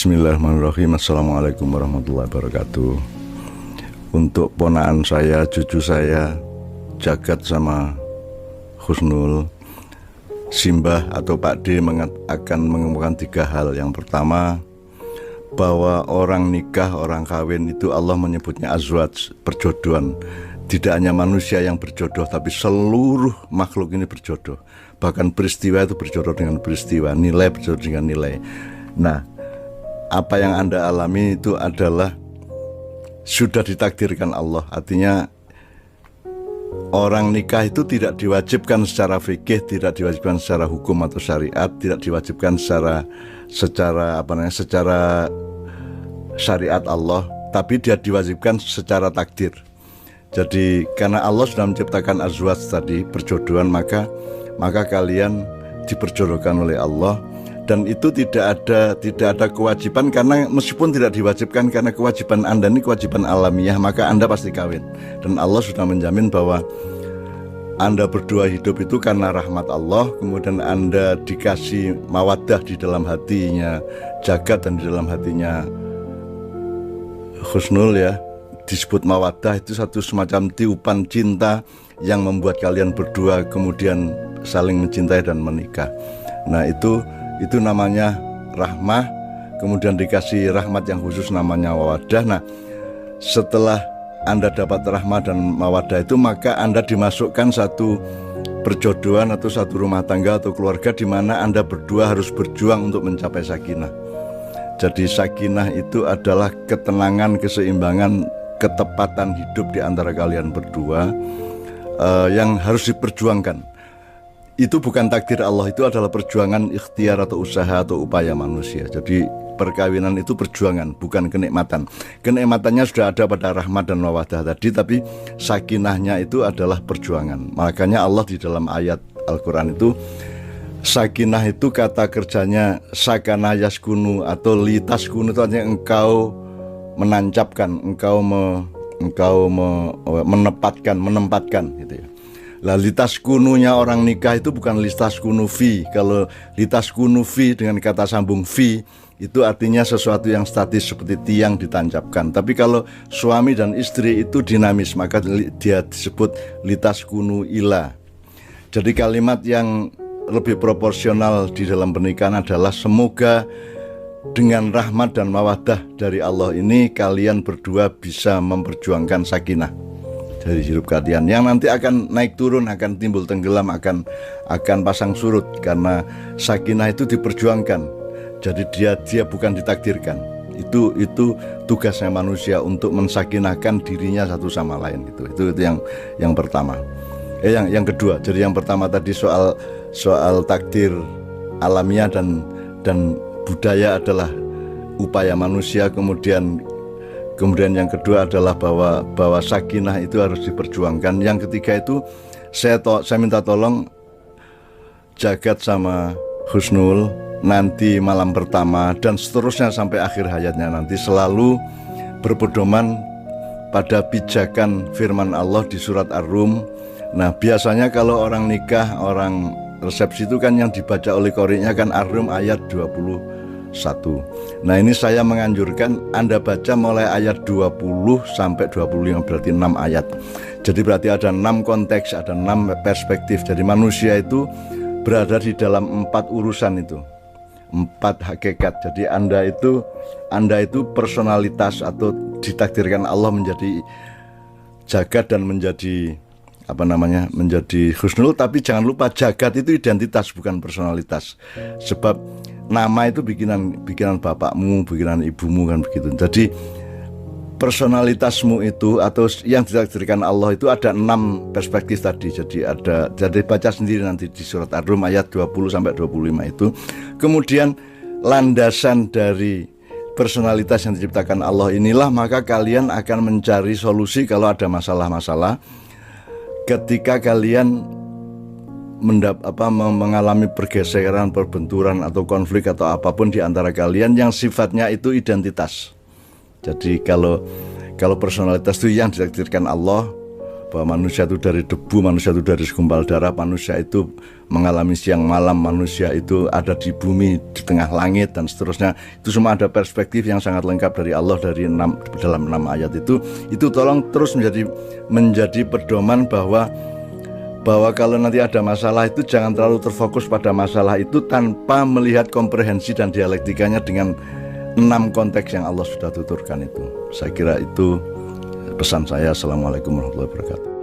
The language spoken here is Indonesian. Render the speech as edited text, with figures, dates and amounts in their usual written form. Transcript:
Bismillahirrahmanirrahim. Assalamualaikum warahmatullahi wabarakatuh. Untuk ponaan saya, cucu saya, Jagat sama Husnul, Simbah atau Pak D akan mengemukakan 3 hal. Yang pertama, bahwa orang nikah, orang kawin itu Allah menyebutnya azwaj, perjodohan. Tidak hanya manusia yang berjodoh, tapi seluruh makhluk ini berjodoh. Bahkan peristiwa itu berjodoh dengan peristiwa, nilai berjodoh dengan nilai. Nah, apa yang Anda alami itu adalah sudah ditakdirkan Allah. Artinya orang nikah itu tidak diwajibkan secara fikih, tidak diwajibkan secara hukum atau syariat, tidak diwajibkan secara syariat Allah, tapi dia diwajibkan secara takdir. Jadi karena Allah sudah menciptakan azwaj tadi, perjodohan, maka kalian diperjodohkan oleh Allah. Dan itu tidak ada kewajiban, karena meskipun tidak diwajibkan, karena kewajiban Anda ini kewajiban alamiah, maka Anda pasti kawin. Dan Allah sudah menjamin bahwa Anda berdua hidup itu karena rahmat Allah. Kemudian Anda dikasih mawaddah di dalam hatinya Jagat dan di dalam hatinya Husnul, ya, disebut mawaddah itu satu semacam tiupan cinta yang membuat kalian berdua kemudian saling mencintai dan menikah. Nah, itu namanya rahmah. Kemudian dikasih rahmat yang khusus namanya mawaddah. Nah, setelah Anda dapat rahmah dan mawaddah itu, maka Anda dimasukkan satu perjodohan atau satu rumah tangga atau keluarga di mana Anda berdua harus berjuang untuk mencapai sakinah. Jadi sakinah itu adalah ketenangan, keseimbangan, ketepatan hidup di antara kalian berdua yang harus diperjuangkan. Itu bukan takdir Allah, itu adalah perjuangan ikhtiar atau usaha atau upaya manusia. Jadi perkawinan itu perjuangan, bukan kenikmatan. Kenikmatannya sudah ada pada rahmat dan mawaddah tadi, tapi sakinahnya itu adalah perjuangan. Makanya Allah di dalam ayat Al-Quran itu, sakinah itu kata kerjanya sakana yaskunu atau litaskunu, itu artinya engkau menancapkan, engkau menempatkan gitu ya. Lah litaskununya orang nikah itu bukan litaskunu fi. Kalau litaskunu fi dengan kata sambung fi, itu artinya sesuatu yang statis seperti tiang ditancapkan. Tapi kalau suami dan istri itu dinamis, maka dia disebut litaskunu ila. Jadi kalimat yang lebih proporsional di dalam pernikahan adalah semoga dengan rahmat dan mawaddah dari Allah ini kalian berdua bisa memperjuangkan sakinah dari hidup kalian, yang nanti akan naik turun, akan timbul tenggelam, akan pasang surut, karena sakinah itu diperjuangkan. Jadi dia bukan ditakdirkan. Itu tugasnya manusia untuk mensakinahkan dirinya satu sama lain. Itu yang pertama. Yang kedua. Jadi yang pertama tadi soal takdir alamiah dan budaya adalah upaya manusia. Kemudian yang kedua adalah bahwa sakinah itu harus diperjuangkan. Yang ketiga itu saya minta tolong Jagat sama Husnul nanti malam pertama dan seterusnya sampai akhir hayatnya nanti selalu berpedoman pada pijakan firman Allah di surat Ar-Rum. Nah, biasanya kalau orang nikah, orang resepsi itu kan yang dibaca oleh qori'nya kan Ar-Rum ayat 21. Nah, ini saya menganjurkan Anda baca mulai ayat 20 sampai 25, berarti 6 ayat. Jadi berarti ada 6 konteks, ada 6 perspektif. Jadi manusia itu berada di dalam 4 urusan itu, 4 hakikat. Jadi Anda itu personalitas atau ditakdirkan Allah menjadi Jagat dan menjadi menjadi Husnul. Tapi jangan lupa Jagat itu identitas, bukan personalitas. Sebab nama itu bikinan bapakmu, bikinan ibumu, kan begitu. Jadi personalitasmu itu atau yang ditakdirkan Allah itu ada 6 perspektif tadi. Jadi baca sendiri nanti di surat Ar-Rum ayat 20 sampai 25 itu. Kemudian landasan dari personalitas yang diciptakan Allah inilah, maka kalian akan mencari solusi kalau ada masalah-masalah. Ketika kalian mengalami pergeseran, perbenturan atau konflik atau apapun di antara kalian yang sifatnya itu identitas. Jadi kalau personalitas itu yang ditakdirkan Allah, bahwa manusia itu dari debu, manusia itu dari segumpal darah, manusia itu mengalami siang malam, manusia itu ada di bumi, di tengah langit, dan seterusnya. Itu semua ada perspektif yang sangat lengkap dari Allah dalam 6 ayat itu. Itu tolong terus menjadi pedoman bahwa kalau nanti ada masalah itu jangan terlalu terfokus pada masalah itu tanpa melihat komprehensi dan dialektikanya dengan 6 konteks yang Allah sudah tuturkan itu. Saya kira itu pesan saya. Assalamualaikum warahmatullahi wabarakatuh.